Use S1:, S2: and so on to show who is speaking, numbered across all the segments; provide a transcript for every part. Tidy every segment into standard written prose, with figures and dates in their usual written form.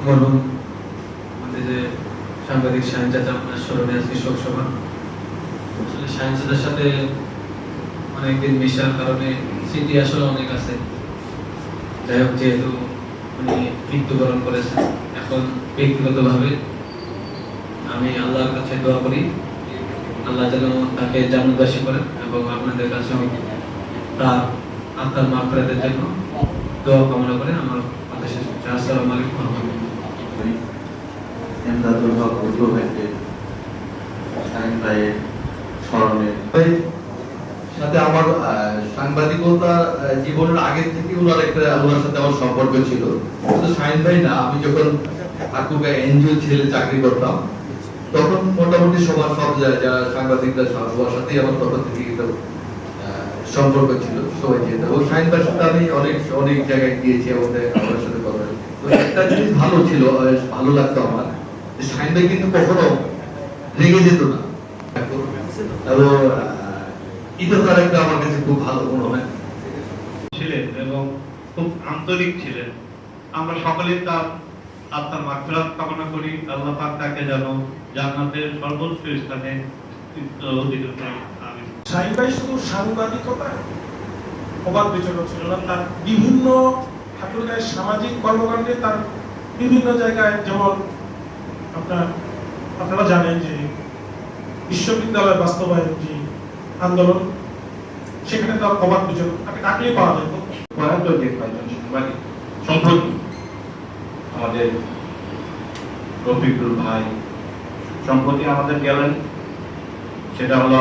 S1: মরহুম আমাদের যে সাংবাদিক শাহিন চাচা আপনার স্মরণে আজকে শোক সভা। আসলে শাহিন চাচার সাথে অনেকদিন মিশার কারণে স্মৃতি আসলে অনেক আছে। যাই হোক, যেহেতু উনি মৃত্যুবরণ করেছেন, এখন ব্যক্তিগতভাবে আমি আল্লাহর কাছে দোয়া করি আল্লাহ যেন তাকে জান্নাতবাসী করেন, এবং আপনাদের কাছেও তার আত্মার মাগফিরাতের জন্য দোয়া কামনা করে আমার কথা শেষ করছি। আসসালামু আলাইকুম ওয়া রাহমাতুল্লাহ।
S2: এমদাদুল হক উর্দু ভাইকে শাহিন ভাইয়ের স্মরণে সাথে আমার সাংবাদিকতা জীবনের আগের থেকে ওনার সাথে আমার সম্পর্ক ছিল। শুধু শাহিন ভাই না, আমি যখন আকুকা এনজিও ছেলে চাকরি করতাম তখন মোটামুটি সবার সব যারা সাংবাদিকরা সবার সাথেই আমার তখন থেকে সম্পর্ক ছিল, সবাই যেত। এবং শাহিন ভাইয়ের সাথে আমি অনেক অনেক জায়গায় গিয়েছি, আমাদের আমার সাথে কথা। তো একটা জিনিস ভালো ছিল, ভালো লাগতো আমার, শাহিন ভাই কিন্তু কখনো রেগে যেত না, এবং এটা তার একটা আমার কাছে খুব ভালো মনে হয়
S3: ছিলেন এবং খুব আন্তরিক ছিলেন। আমরা সকলেই তার আত্মার মাগফিরাত কামনা করি। আল্লাহ পাক তাকে যেন জান্নাতের সর্বোচ্চ স্থানে অধিকার করেন। আমিন।
S4: শাহিন ভাই শুধু সাংবাদিকতায় অবাধ বিচরণ ছিল না, তার বিভিন্ন ঠাকুরগাঁয়ের সামাজিক কর্মকাণ্ডে তার বিভিন্ন জায়গায়, যেমন আপনারা জানেন যে বিশ্ববিদ্যালয় বাস্তবায়ন যে আন্দোলন, সেখানে তার অবাধ বিচরণ তাকে ডাকলেই পাওয়া যেত।
S3: প্রয়াত যে কয়েকজন সাংবাদিক সম্প্রতি আমাদের রফিকুল ভাই সম্প্রতি আমাদের গেলেন, সেটা হলো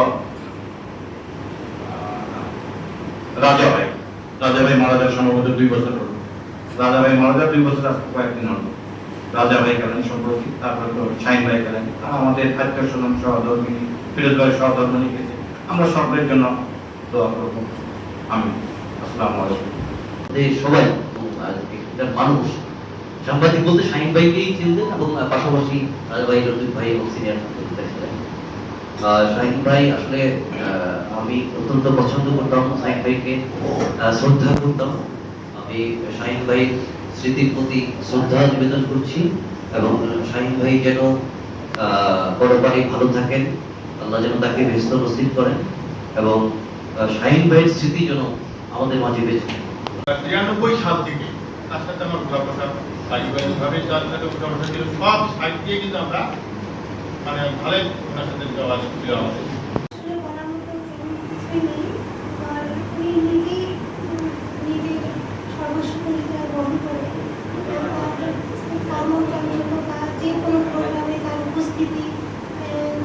S3: রাজা ভাই মারা যাওয়ার সম্ভবত 2 বছর হলো। রাজা ভাই মারা যাওয়ার 2 বছর আজকে কয়েকদিন হলো। রাজা ভাই গেলেন সম্প্রতি, তারপর তো শাহিন ভাই গেলেন, আমাদের আত্মীয় স্বজন সহধর্মী ফিরোজ ভাই সহধর্মী গেছে। আমরা সকলের জন্য দোয়া করবো। আমি আসসালামু আলাইকুম।
S2: সবাই মানুষ সাংবাদিক বলতে শাহিন ভাইকেই চিনতেন, এবং পাশাপাশি রাজা ভাই, রফিক ভাই এবং সিনিয়র সাংবাদিক ছিলেন। শাহিন ভাই আসলে আমি অত্যন্ত পছন্দ করতাম, শাহিন ভাইকে শ্রদ্ধা করতাম। আমি শাহিন ভাই স্মৃতির প্রতি শ্রদ্ধা নিবেদন করছি, এবং শাহিন ভাই যেন পরপারে ভালো থাকেন, আল্লাহ যেন তাকে বেহেশতে নসিব করেন, এবং শাহিন ভাইয়ের স্মৃতি যেন আমাদের মাঝে বেঁচে থাকে।
S3: 93 সাল থেকে তার সাথে আমার উঠাবসা পারিবারিকভাবে তার সাথে উঠাবসা ছিল, সব সাইড দিয়ে কিন্তু আমরা মানে ভালো ওনার সাথে যোগাযোগ ছিল আমাদের।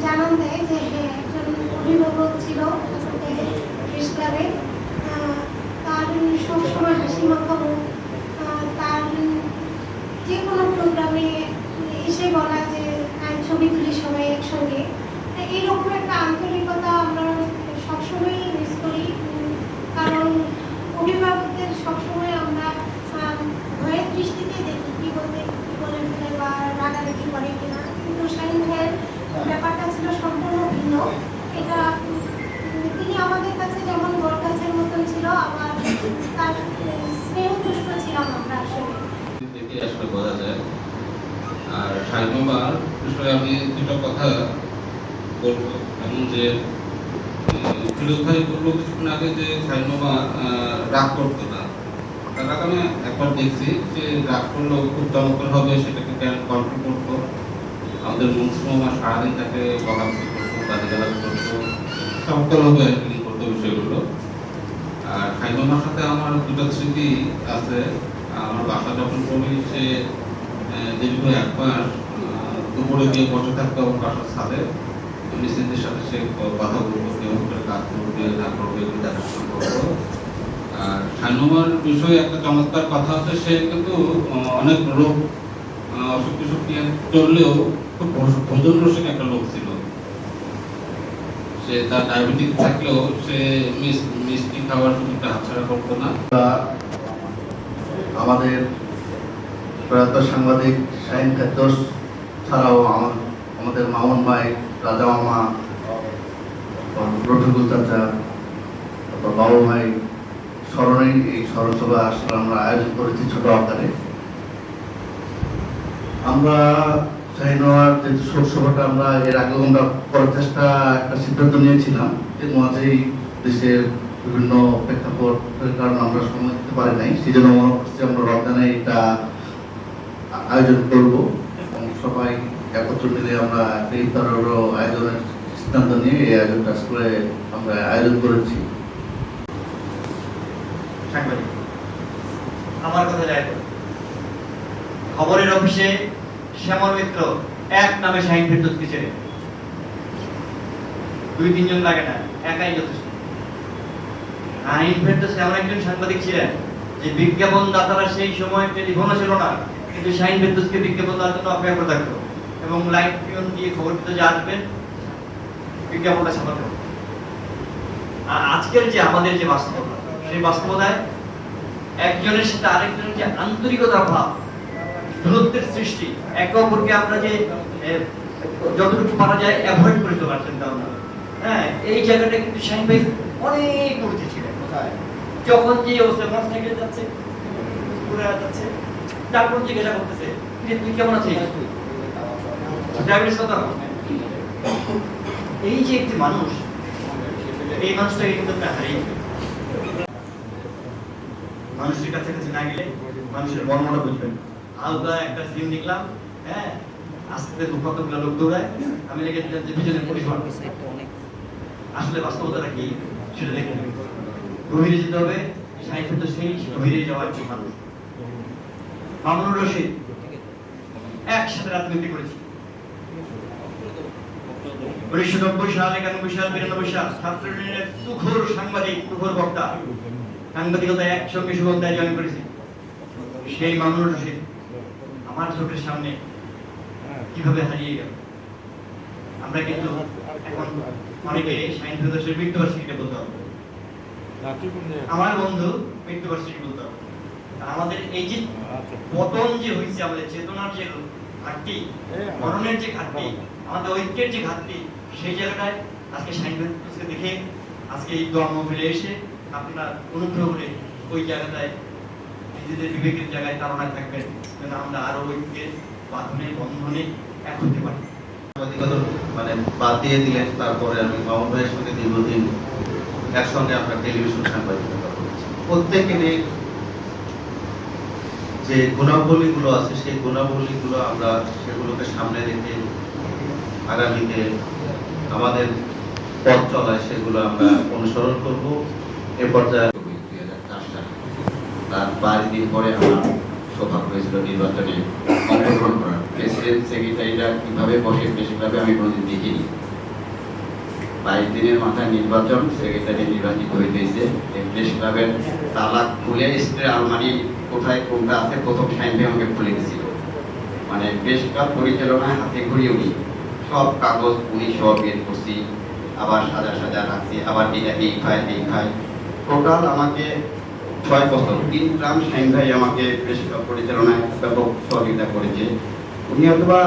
S5: জানান দেয় যে হ্যাঁ একজন অভিভাবক ছিল ক্লাবে, তার সবসময় হাসি মাখা মুখ, তার যে কোনো প্রোগ্রামে এসে বলা যে ছবি তুলি সবাই একসঙ্গে, এইরকম একটা আন্তরিকতা আমরা সবসময় মিস করি। কারণ অভিভাবকদের সবসময় আমরা ভয়ের দৃষ্টিতে দেখি, কি বলে ফেলে বা রাগারাগি করে কিনা, কিন্তু শাহিন ভাইয়ের ব্যাপারটা ছিল সম্পূর্ণ ভিন্ন। এটা তিনি আমাদের কাছে যেমন বড় কাছের মতন ছিল, আবার তার স্নেহতুষ্ট ছিলাম আমরা আসলে।
S6: আসলে বোঝা যায়। আর শাহিন মামার বিষয়ে আমি দুটো কথা বলবো, এমন যে ফিরোজ ভাই বললো কিছুক্ষণ আগে যে শাহিন মামা রাগ করতো না। তার আগে আমি একবার দেখছি যে রাগ করলেও খুব চমৎকার হবে সেটাকে কন্ট্রোল করতো। আমাদের মনসুর মামা সারাদিন তাকে বকাবকি করতো, গালিগালাজ করতো, চমৎকারভাবে হ্যান্ডেলিং করতো বিষয়গুলো। আর শাহিন মামার সাথে আমার দুটো স্মৃতি আছে। আমার বাসা যখন পড়ি, সে দীর্ঘ 1 মাস দুপুরে গিয়ে বসে থাকতো আমার বাসার ছাদে, মিস্ত্রিদের সাথে সে কথা বলবো, কেমন করে কাজ করবে না করবে এগুলো দেখাশোনা করবো। আর শাহিন মামার বিষয়ে একটা চমৎকার কথা হচ্ছে, সে কিন্তু অনেক রোগ অসুখ বিসুখ নিয়ে চললেও খুব ভোজন রসিক একটা লোক ছিল। সে তার ডায়াবেটিস থাকলেও সে মিষ্টি খাওয়ার সুযোগটা হাতছাড়া করতো না।
S2: আমাদের প্রয়াত সাংবাদিক শাহিন ফেরদৌস ছাড়াও আমাদের মামুন ভাই, রাজা মামা, রফিকুল চাচা, তারপর বাবু ভাই স্মরণে এই স্মরণসভা আসলে আমরা আয়োজন করেছি ছোট আকারে। আমরা শাহিনওয়ার যে শোক সভাটা আমরা এর আগেও আমরা করার একটা সিদ্ধান্ত নিয়েছিলাম, এর মাঝেই দেশের বিভিন্ন প্রেক্ষাপটের কারণে আমরা সময় দিতে পারি নাই। সেই জন্য মনে করছি আমরা রমজানে এটা আয়োজন করব এবং সবাই একত্র মিলে আমরা ইফতারেরও আয়োজনের সিদ্ধান্ত নিয়ে এই আয়োজনটা আসলে আমরা আয়োজন করেছি।
S7: সাংবাদিক আমার কথা যায় খবরের অফিসে শ্যামল মিত্র এক নামে শাহিন ফেরদৌসকে চেনে, 2-3 জন লাগে না, একাই যথেষ্ট। শাহিন ফেরদৌস এমন একজন সাংবাদিক ছিলেন যে বিজ্ঞাপন দাতারা সেই সময় টেলিফোনও ছিল না, কিন্তু শাহিন ফেরদৌসকে বিজ্ঞাপন দেওয়ার জন্য অপেক্ষা করে থাকতো এবং লাইভ পিয়ন দিয়ে খবর দিতে যে আসবেন বিজ্ঞাপনটা ছাপাতে হবে। আর আজকের যে আমাদের যে বাস্তবতা, সেই বাস্তবতায় একজনের সাথে আরেকজনের যে আন্তরিকতার ভাব, দূরত্বের সৃষ্টি, একে অপরকে আমরা যে যতটুকু পারা যায় অ্যাভয়েড করে চলার চিন্তা ভাবনা, হ্যাঁ, এই জায়গাটা কিন্তু শাহিন ভাই অনেক উঠে ছিলেন। যখন যে অবস্থায় মোটরসাইকেলে যাচ্ছে, ঘুরে যাচ্ছে, তারপর জিজ্ঞাসা করতেছে তুই কেমন আছিস, ড্রাইভারের সাথে এই যে একটি মানুষ, এই মানুষটাকে কিন্তু আমরা হারিয়ে ফেলি। মানুষের কাছে কাছে না গেলে মানুষের মর্মটা বুঝবেন। আলাদা একটা সিন দেখলাম, হ্যাঁ, আস্তে কতগুলো লোক দৌড়ায়, আমি লেগে দিলাম যে পিছনে পুলিশ আসলে বাস্তবতাটা কি সেটা দেখে গভীরে যেতে হবে। সাহিত্য তো সেই গভীরে যাওয়ার যে মানুষ। মামুনুর রশিদ একসাথে রাজনীতি করেছি 1990 সাল, 91 সাল, 92 সাল ছাত্র ইউনিয়নের তুখোর সাংবাদিক, তুখোর বক্তা, সাংবাদিকতা একসঙ্গে সুগন্ধায় জয়েন করেছি। সেই মামুনুর রশিদ আমার চোখের সামনে কিভাবে হারিয়ে গেল। আমরা কিন্তু এখন অনেকে শাহিন ফেরদৌসের মৃত্যুবার্ষিকীতে বলতে হবে, আমার বন্ধু মৃত্যুবার্ষিকী বলতে হবে। আমাদের এই যে পতন যে হয়েছে, আমাদের চেতনার যে ঘাটতি, মরণের যে ঘাটতি, আমাদের ঐক্যের যে ঘাটতি, সেই জায়গাটায় আজকে শাহিন ফেরদৌসকে দেখে আজকে এই দোয়া মাহফিলে এসে আপনারা অনুগ্রহ করে ওই জায়গাটায় নিজেদের বিবেকের জায়গায় তারা থাকবেন, যেন আমরা আরো ঐক্যের বাঁধনে বন্ধনে এক হতে পারি।
S2: মানে বাদ দিয়ে দিলেন, তারপরে আমি মামুন ভাইয়ের সঙ্গে দীর্ঘদিন একসঙ্গে আমরা টেলিভিশন সাংবাদিকতা করেছি। প্রত্যেকেরই যে গুণাবলীগুলো আছে সেই গুণাবলীগুলো আমরা সেগুলোকে সামনে রেখে আগামীতে আমাদের পথ চলায় সেগুলো আমরা অনুসরণ করব। এ পর্যায়ে
S8: 2004 সালে তার 5 দিন পরে আমার সৌভাগ্য হয়েছিল নির্বাচনে অংশগ্রহণ করার। প্রেসিডেন্ট সেক্রেটারিরা কিভাবে বসে প্রেসক্লাবে আমি কোনোদিন দেখিনি। 22 দিনের মাথায় নির্বাচন, সেক্রেটারি নির্বাচিত হইতেছে। প্রেস ক্লাবের তালা খুলে স্ত্রীর আলমারি কোথায় কোনটা আছে প্রথম শাহিন ভাই আমাকে খুলে দিয়েছিল। মানে প্রেস ক্লাব পরিচালনায় হাতে ঘুরিয়ে উনি সব কাগজ উনি সব বের করছি, আবার সাজা সাজা রাখছি, আবার এটা এই ফাইল টোটাল আমাকে 6 বছর 3 টার্ম শাহিন ভাই আমাকে প্রেস ক্লাব পরিচালনায় ব্যাপক সহযোগিতা করেছে। উনি অথবা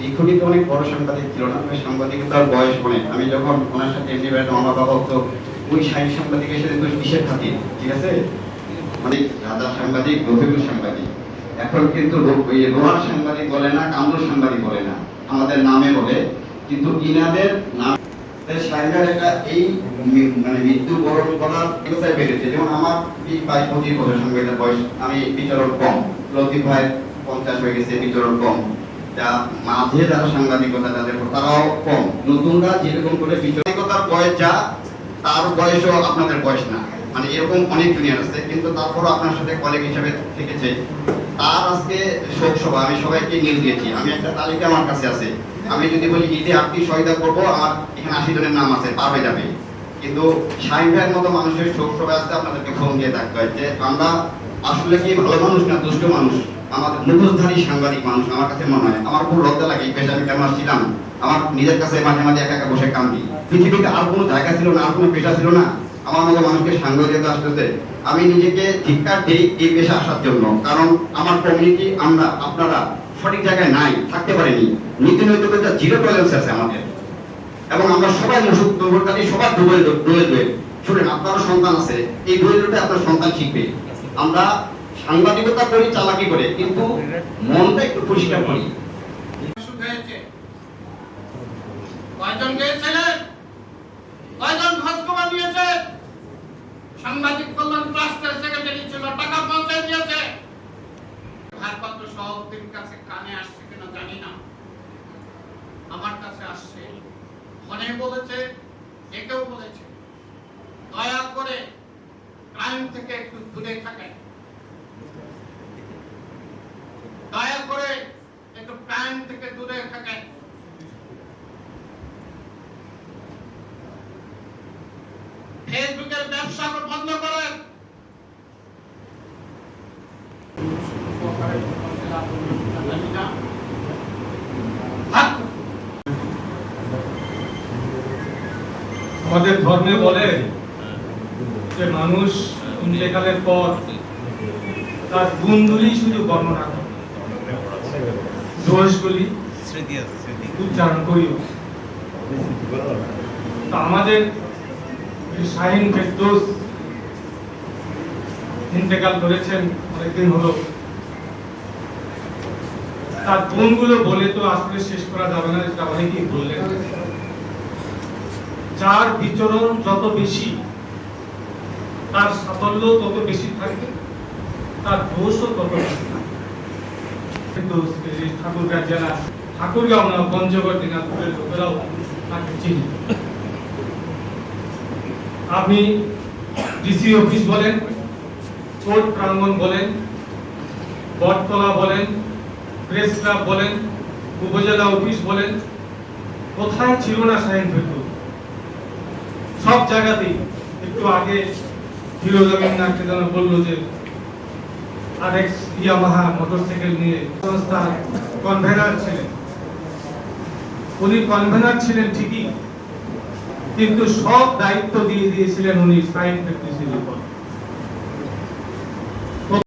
S8: লিখনিতে অনেক বড় সাংবাদিক ছিল না, তবে সাংবাদিকতার বয়স অনেক। আমি যখন ওনার সাথে এমনি বেড়াতাম, আমার বাবা তো ওই শাহিন সাংবাদিকের সাথে তো কিসের খাতির, ঠিক আছে, মানে রাজা সাংবাদিক, রফিকুল সাংবাদিক। এখন কিন্তু রোহার সাংবাদিক বলে না, কামরুল সাংবাদিক বলে না, আমাদের নামে বলে। কিন্তু ইনাদের নাম শাহিনের একটা এই মানে মৃত্যু বরণ করার কোথায় বেড়েছে। যেমন আমার 22-25 বছর সাংবাদিকের বয়স, আমি বিচরণ কম, লতিফ ভাই 50 হয়ে গেছে, বিচরণ কম। যা মাঝে যারা সাংবাদিকতা তাদের তারাও কম। নতুনরা যেরকম করে বিচরণিকতার বয়স যা, তার বয়সও আপনাদের বয়স না, মানে এরকম অনেক জুনিয়র আছে, কিন্তু তারপরও আপনার সাথে কলিগ হিসেবে থেকেছে। তার আজকে শোক সভা, আমি সবাইকে নিয়ে দিয়েছি, আমি একটা তালিকা আমার কাছে আছে। আমি যদি বলি ঈদে আপনি সহিদা করবো, আমার এখানে 80 জনের নাম আছে, পারবে যাবে। কিন্তু শাহিন ভাইয়ের মতো মানুষের শোক সভা আসতে আপনাদেরকে ফোন দিয়ে থাকতে হয় যে আমরা আসলে কি ভালো মানুষ না দুষ্ট মানুষ, আমাদের মুখোশধারী সাংবাদিক মানুষ। আমার কাছে মনে হয় আমার খুব লজ্জা লাগে এই পেশা আমি কেন আসছিলাম। আমার নিজের কাছে মাঝে মাঝে একা একা বসে কান্দি। পৃথিবীতে আর কোনো জায়গা ছিল না, আর কোনো পেশা ছিল না আমার মতো মানুষকে সাংবাদিকতা আসতেছে। আমি নিজেকে ধিক্কার দিই এই পেশা আসার জন্য, কারণ আমার কমিউনিটি, আমরা আপনারা সঠিক জায়গায় নাই, থাকতে পারিনি। নীতি নৈতিকতা জিরো টলারেন্স আছে আমাদের, এবং আমরা সবাই মুসুক দুর্বলকারী, সবার ডুবে শুনেন, আপনারও সন্তান আছে, এই ডুবে আপনার সন্তান শিখবে। আমরা সাংবাদিকতা করি চালাকি করে, কিন্তু মনটা একটু পরিষ্কার করি।
S9: কয়জন গিয়েছিলেন? কয়জন খোঁজখবর নিয়েছে? সাংবাদিক কল্যাণ ট্রাস্টের সেক্রেটারি ছিল, টাকা পৌঁছে দিয়েছে। ভারপত্র সভাপতির কাছে কানে আসছে কিনা জানি না, আমার কাছে আসছে। ফোনে বলেছে, একেও বলেছে দয়া করে ক্রাইম থেকে একটু দূরে থাকেন, দয়া করে একটু ক্রাইম থেকে দূরে থাকেন। ফেসবুকের ব্যবসা বন্ধ করেন।
S4: আমাদের ধর্মে বলে যে মানুষ ইন্তেকালের পর তার গুণগুলি শুধু বর্ণনা করে, দোষগুলি উচ্চারণ করিও। তা আমাদের শাহীন ফেরদৌস ইন্তেকাল করেছেন অনেকদিন হলো। তার গুণগুলো বলে তো আসলে শেষ করা যাবে না, যেটা অনেকেই বললেন। যার বিচরণ যত বেশি, তার সাফল্য তত বেশি থাকে, তার দোষও তত বেশি থাকে। ঠাকুরগাঁ জেলা, ঠাকুরগাঁও না, পঞ্চগড়, দিনাজপুরের লোকেরাও তাকে চিনি। আপনি ডিসি অফিস বলেন, কোর্ট প্রাঙ্গণ বলেন, বটতলা বলেন, প্রেস ক্লাব বলেন, উপজেলা অফিস বলেন, কোথায় ছিল না শাহীন ফেরদৌস? সব জায়গাতেই। একটু আগে ফিরোজ আমিন না কে যেন বললো যে আরেক্স ইয়ামাহা মোটরসাইকেল নিয়ে সংস্থার কনভেনার ছিলেন। উনি কনভেনার ছিলেন ঠিকই, কিন্তু সব দায়িত্ব দিয়ে দিয়েছিলেন উনি শাহীন ফেরদৌসের উপর।